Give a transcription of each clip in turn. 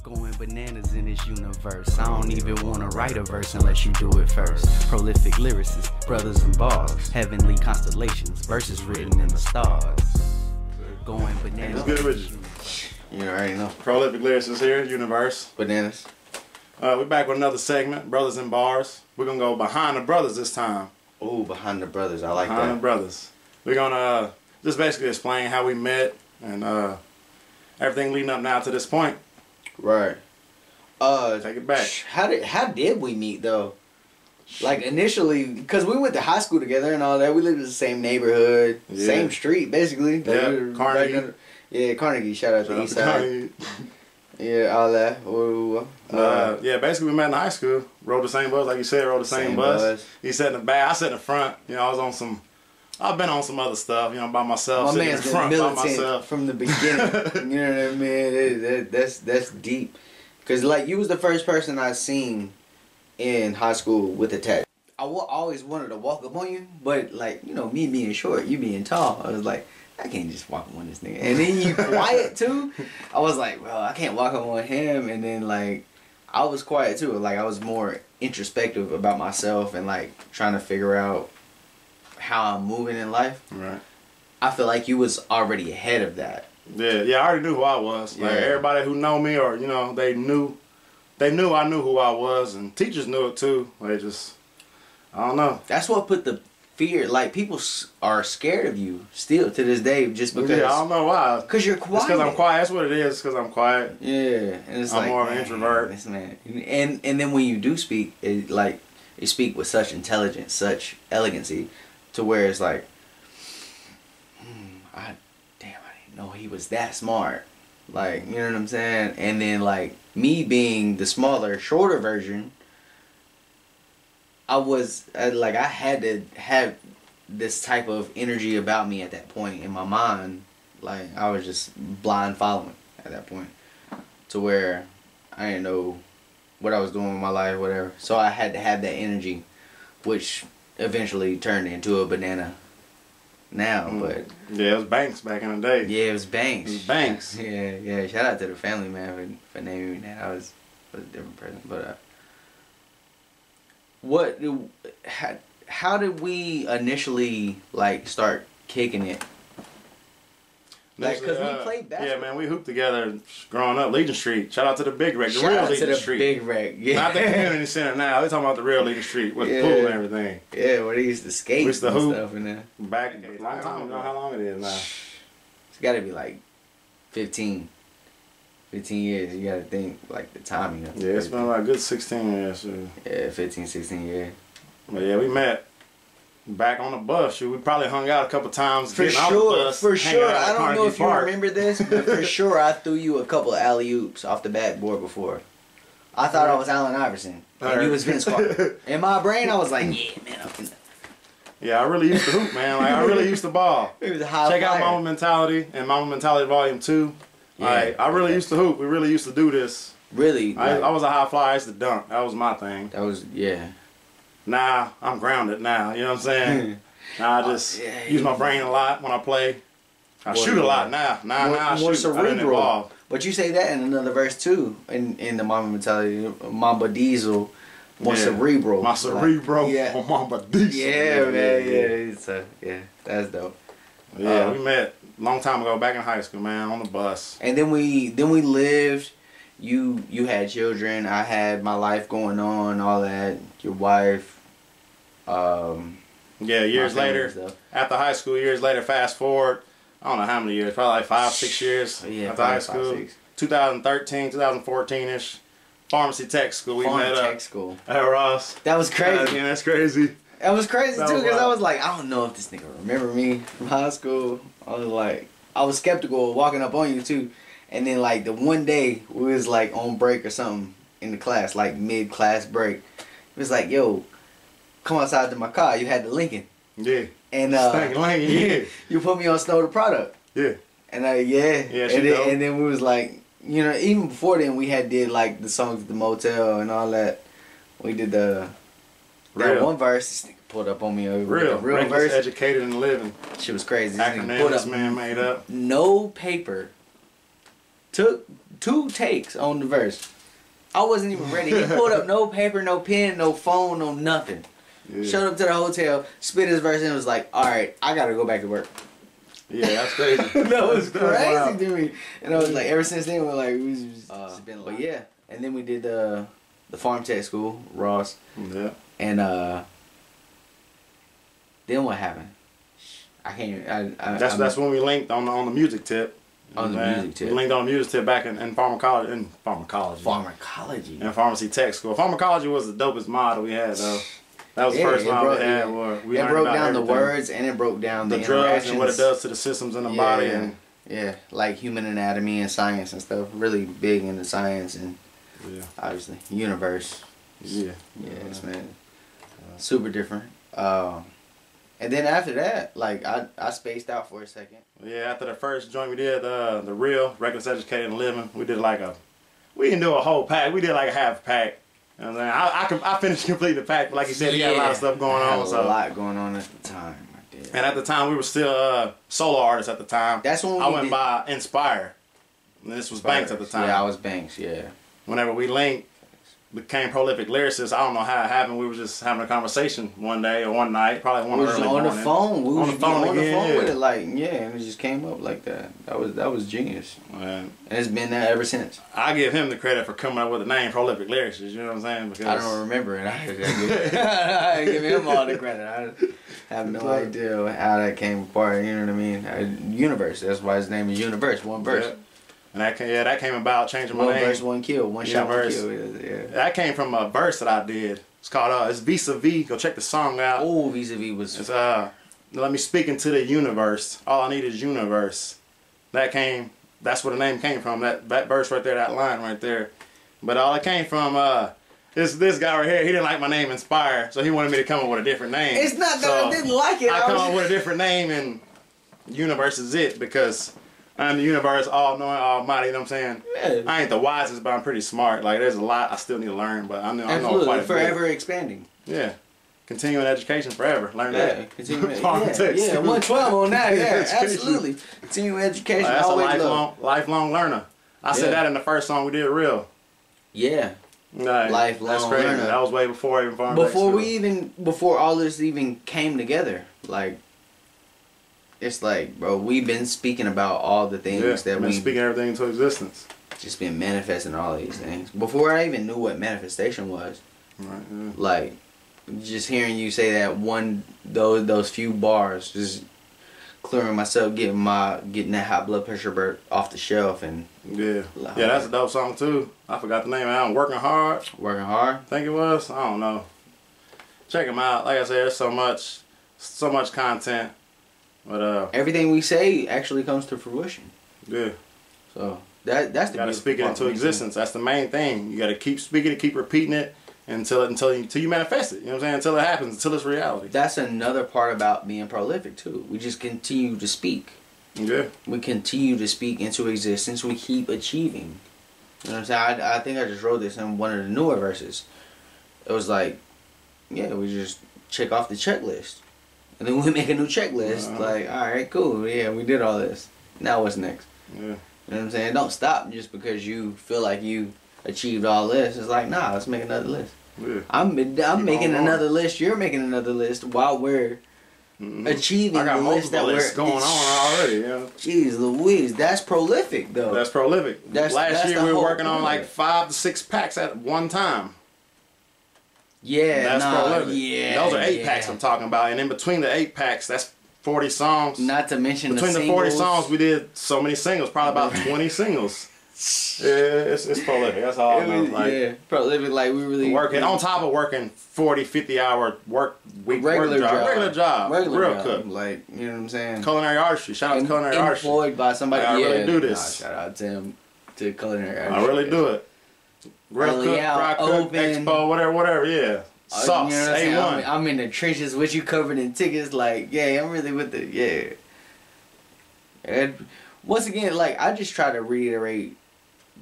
Going bananas in this universe. I don't even want to write a verse unless you do it first. Prolific lyricists, brothers and bars, heavenly constellations, verses written in the stars. Going bananas. What's good with you? You already know. Prolific lyricists here, Uni-verse. Bananas. We're back with another segment, Brothers and Bars. We're going to go behind the brothers this time. Ooh, behind the brothers. I like Behind that. the brothers. We're going to just basically explain how we met and everything leading up now to this point. Right. Take it back. How did we meet though? Like initially, because we went to high school together and all that. We lived in the same neighborhood, same street, basically. Yeah, Carnegie. Yeah, Carnegie. Shout out to East Side. Yeah, all that. Yeah, basically we met in high school. Rode the same bus, like you said. Rode the same bus. He sat in the back. I sat in the front. You know, I was on some. I've been on some other stuff. You know, by myself. My sitting man's in the front been by militant myself from the beginning. You know what I mean? That's deep. Cause like you was the first person I seen in high school with a tattoo. I always wanted to walk up on you, but like you know me being short, you being tall, I was like I can't just walk up on this nigga. And then you quiet too. I was like, well, I can't walk up on him. And then like I was quiet too. Like I was more introspective about myself and like trying to figure out how I'm moving in life. Right. I feel like you was already ahead of that. Yeah, I already knew who I was. Like everybody who know me, or you know, they knew I knew who I was, and teachers knew it too. They just, I don't know. That's what put the fear. Like people are scared of you still to this day, just because. Yeah, I don't know why. Cause you're quiet. It's because I'm quiet. That's what it is. Because I'm quiet. Yeah, and it's I'm like more of an man, introvert. This man, and then when you do speak, it like you speak with such intelligence, such elegancy, to where it's like, I didn't know he was that smart. Like, you know what I'm saying? And then like me being the smaller, shorter version, I had to have this type of energy about me at that point in my mind. Like I was just blind following at that point, to where I didn't know what I was doing with my life, whatever. So I had to have that energy, which eventually turned into a banana now. But yeah, it was Banks back in the day. yeah, it was Banks. It was Banks. Yeah. Shout out to the family, man, for naming me that. I was a different person. But how did we initially like start kicking it? Like, cause we played basketball. Yeah, man, we hooped together growing up. Legion Street. Shout out to the Big Wreck, the real Legion Street. Big Wreck. Yeah. Not the community center now. We're talking about the real Legion Street with the pool and everything. Yeah, where they used to skate We used to and hoop stuff in there. Back a long time ago. How long it is now? It's got to be like 15 years. You got to think like the timing of it. Yeah, it's been like a good 16 years. So. Yeah, 15, 16 years. But yeah, we met back on the bus. Shoot, we probably hung out a couple times. For sure. I don't know if you remember this, but for sure I threw you a couple of alley-oops off the backboard before. I thought I was Allen Iverson, and you was Vince Carter. In my brain, I was like, yeah, man, I'm finna. Yeah, I really used to hoop, man. Like I really used to ball. It was a high Check flyer. out Mama Mentality and Mama Mentality Volume 2. Yeah, like, I really used to hoop. We really used to do this. Really? I was a high flyer. I used to dunk. That was my thing. That was, yeah. Nah, I'm grounded now. You know what I'm saying? Now I just use my brain a lot when I play. I shoot a lot now. Now I shoot. Cerebral. I didn't evolve. But you say that in another verse too, in the Mama Mentality, Mamba Diesel, more cerebral. My cerebral, yeah. Mamba Diesel. Yeah, man, yeah. That's dope. Yeah, we met a long time ago, back in high school, man, on the bus. And then we lived. You had children. I had my life going on, all that. Your wife. Yeah, years later, after high school, years later, fast forward, I don't know how many years, probably like 5, 6 years after high school. 2013, 2014-ish, pharmacy tech school, we met up. Tech school. At Ross. That was crazy. Yeah, that's crazy. That was crazy too, because I was like, I don't know if this nigga remember me from high school. I was skeptical of walking up on you too. And then like the one day we was like on break or something in the class, like mid-class break. It was like, yo, come outside to my car. You had the Lincoln. Yeah. And yeah. You put me on Snow the Product. Yeah. And and then we was like, you know, even before then we had did like the songs at the motel and all that. We did that one verse. This nigga pulled up on me real verse. Educated and living. Shit was crazy. Acronym this man made up. No paper. Took two takes on the verse. I wasn't even ready. He pulled up no paper, no pen, no phone, no nothing. Yeah. Showed up to the hotel, spit his verse, and was like, "All right, I gotta go back to work." Yeah, that's crazy. That was crazy to me. And I was like, ever since then, we're like, it's been like, but yeah. And then we did the farm tech school, Ross. Yeah. And then what happened? I can't. That's when we linked on the music tip. On the music tip. We linked on the music tip back in pharmacology. Pharmacology. In pharmacy tech school. Pharmacology was the dopest model we had though. That was the first model we had. Where it broke down the words and it broke down the drugs and what it does to the systems in the body. And like human anatomy and science and stuff. Really big into science and obviously Uni-verse. Yeah. Yes, man. Super different. And then after that, like I spaced out for a second. Yeah, after the first joint we did, the real Reckless Educated and Living, we did like we didn't do a whole pack, we did like a half pack. You know what I'm saying? I finished completing the pack, but like you said, he had a lot of stuff going on. A lot going on at the time. I did. And at the time, we were still solo artists at the time. That's when I went by Inspire. And this was Banks at the time. Yeah, I was Banks, yeah. Whenever we linked, became Prolific Lyricists. I don't know how it happened. We were just having a conversation one day or one night, probably one early morning. On the phone. We was on the phone again, with it, like, and it just came up like that. That was genius. And it's been there ever since. I give him the credit for coming up with the name Prolific Lyricists, you know what I'm saying? Because I don't remember it. I give him all the credit. I have no idea how that came apart, you know what I mean? Uni-verse, that's why his name is Uni-verse, one verse. Yeah. And that came about changing my name. One verse, one kill. One shot, one kill. Yeah. That came from a verse that I did. It's called it's Vis-a-Vis. Go check the song out. Oh, Vis-a-Vis was. It's let me speak into the universe. All I need is universe. That's where the name came from. That verse right there, that line right there. But all it came from this guy right here. He didn't like my name Inspire, so he wanted me to come up with a different name. It's not that I didn't like it. I come up with a different name, and universe is it because I'm the universe, all-knowing, almighty, you know what I'm saying? Yeah. I ain't the wisest, but I'm pretty smart. Like, there's a lot I still need to learn, but I know quite a bit. Forever expanding. Yeah. Continuing education forever. Learn that. Continuing. 112 on that, absolutely. Continuing education, that's a lifelong learner. I said that in the first song we did, Real. Yeah. Like, lifelong that's crazy. learner. That was way before even Farm Before all this even came together. Like, it's like, bro, we've been speaking about all the things that we've been speaking everything into existence. Just been manifesting all these things. Before I even knew what manifestation was. Right. Yeah. Like, just hearing you say that those few bars, just clearing myself, getting that high blood pressure off the shelf and that's a dope song too. I forgot the name. I'm Working Hard. Working Hard. I think it was. I don't know. Check them out. Like I said, there's so much content. But everything we say actually comes to fruition. Yeah. So that's the. You gotta speak it into existence. That's the main thing. You gotta keep speaking it, keep repeating it until you manifest it. You know what I'm saying? Until it happens, until it's reality. That's another part about being prolific too. We just continue to speak. Yeah. We continue to speak into existence. We keep achieving. You know what I'm saying? I think I just wrote this in one of the newer verses. It was like, we just check off the checklist. And then we make a new checklist. Like, all right, cool. Yeah, we did all this. Now what's next? Yeah. You know what I'm saying? Don't stop just because you feel like you achieved all this. It's like, nah, let's make another list. Yeah. I'm making another list. You're making another list while we're achieving the list that we're going on already. Yeah. Jeez Louise, that's prolific though. That's prolific. Last year we were working on like 5 to 6 packs at one time. Yeah, that's prolific. Yeah, those are 8 packs I'm talking about, and in between the 8 packs, that's 40 songs. Not to mention between the 40 songs, we did so many singles, probably about 20 singles. Yeah, it's prolific. That's all I know. Like, prolific. Like we really working on top of working 40, 50-hour work week, regular job, real cook. Like, you know what I'm saying? Culinary artistry. Shout out to culinary artistry. Employed by somebody. I really do this. Shout out to him, to culinary artistry. I really do it. Real cook, fry cook, expo, whatever. Yeah. Sauce, you know A1. I'm in the trenches with you, covered in tickets. Like, I'm really with the And once again, like, I just try to reiterate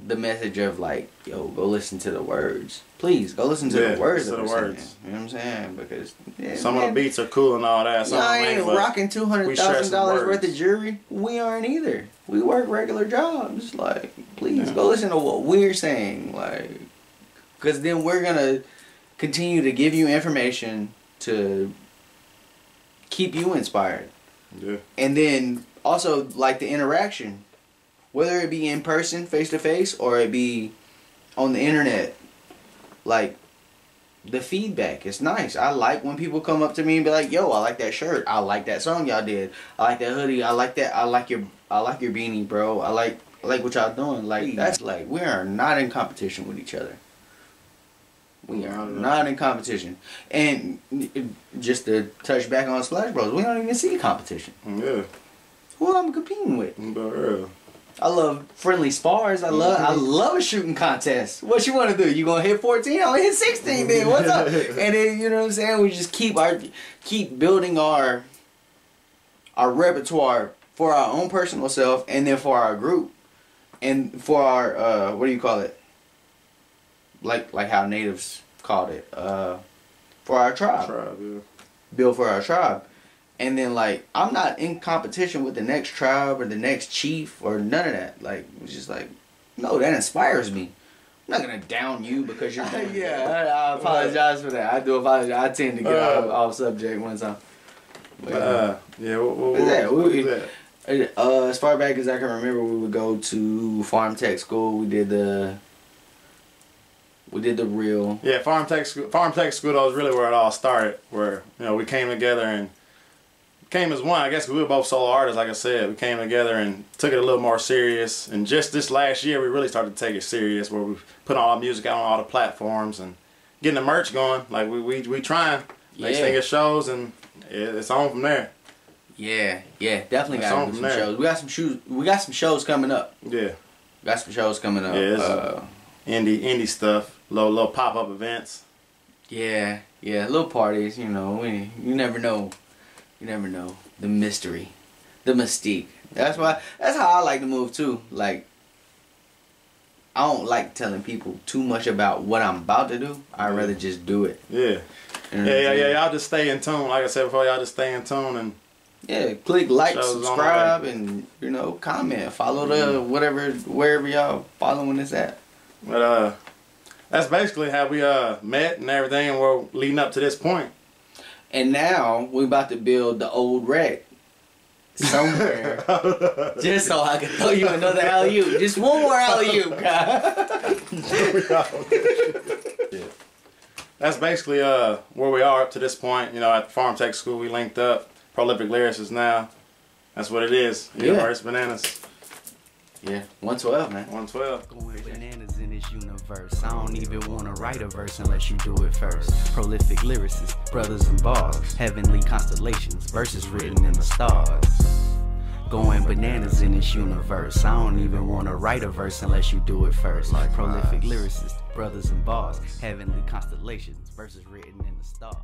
the message of like, yo, go listen to the words. Please go listen to the words. To the words. You know what I'm saying? Because some of the beats are cool and all that. I ain't rocking $200,000 worth of jewelry. We aren't either. We work regular jobs. Like, please go listen to what we're saying. Like, because then we're gonna continue to give you information to keep you inspired. Yeah. And then also like the interaction, whether it be in person, face to face, or it be on the internet. Like, the feedback is nice. I like when people come up to me and be like, yo, I like that shirt. I like that song y'all did. I like that hoodie. I like that. I like your beanie, bro. I like what y'all doing. Like, that's like, we are not in competition with each other. We are not in competition. And just to touch back on Splash Bros, we don't even see competition. Yeah. Who I'm competing with? Real. I love friendly spars. I love a shooting contest. What you want to do? You gonna hit 14? I'm gonna hit 16 then. What's up? And then, you know what I'm saying? We just keep building our repertoire for our own personal self, and then for our group, and for our what do you call it? Like how natives called it. For our tribe. Yeah. Build for our tribe. And then, like, I'm not in competition with the next tribe or the next chief or none of that. Like, it's just like, no, that inspires me. I'm not going to down you because you're... I apologize for that. I do apologize. I tend to get off subject one time. But, what was that? As far back as I can remember, we would go to Farm Tech School. We did the real... Yeah, Farm Tech School, that was really where it all started. Where, you know, we came together and... came as one, I guess, because we were both solo artists, like I said. We came together and took it a little more serious. And just this last year, we really started to take it serious, where we put all our music out on all the platforms and getting the merch going. Like, we trying. Next thing it shows, and it's on from there. Yeah, definitely got to do some shows. We got some shows coming up. Yeah. Got some shows coming up. Yeah, indie stuff, little pop-up events. Yeah, little parties, you know. You never know. You never know. The mystery. The mystique. That's how I like to move too. Like, I don't like telling people too much about what I'm about to do. I'd rather just do it. Yeah. Y'all just stay in tune. Like I said before, y'all just stay in tune and click like, subscribe, and, you know, comment. Follow the wherever y'all following this at. But that's basically how we met and everything, and we're leading up to this point. And now we're about to build the old wreck somewhere, just so I can throw you another alley-oop. Just one more alley-oop, guys. That's basically where we are up to this point. You know, at Farm Tech School, we linked up. Prolific Lyricists now. That's what it is. Uni-verse bananas. Yeah, 112, man. 112. Going bananas in this universe. I don't even want to write a verse unless you do it first. Prolific lyricists, brothers and bars, heavenly constellations, verses written in the stars. Going bananas in this universe. I don't even want to write a verse unless you do it first. Prolific lyricists, brothers and bars, heavenly constellations, verses written in the stars.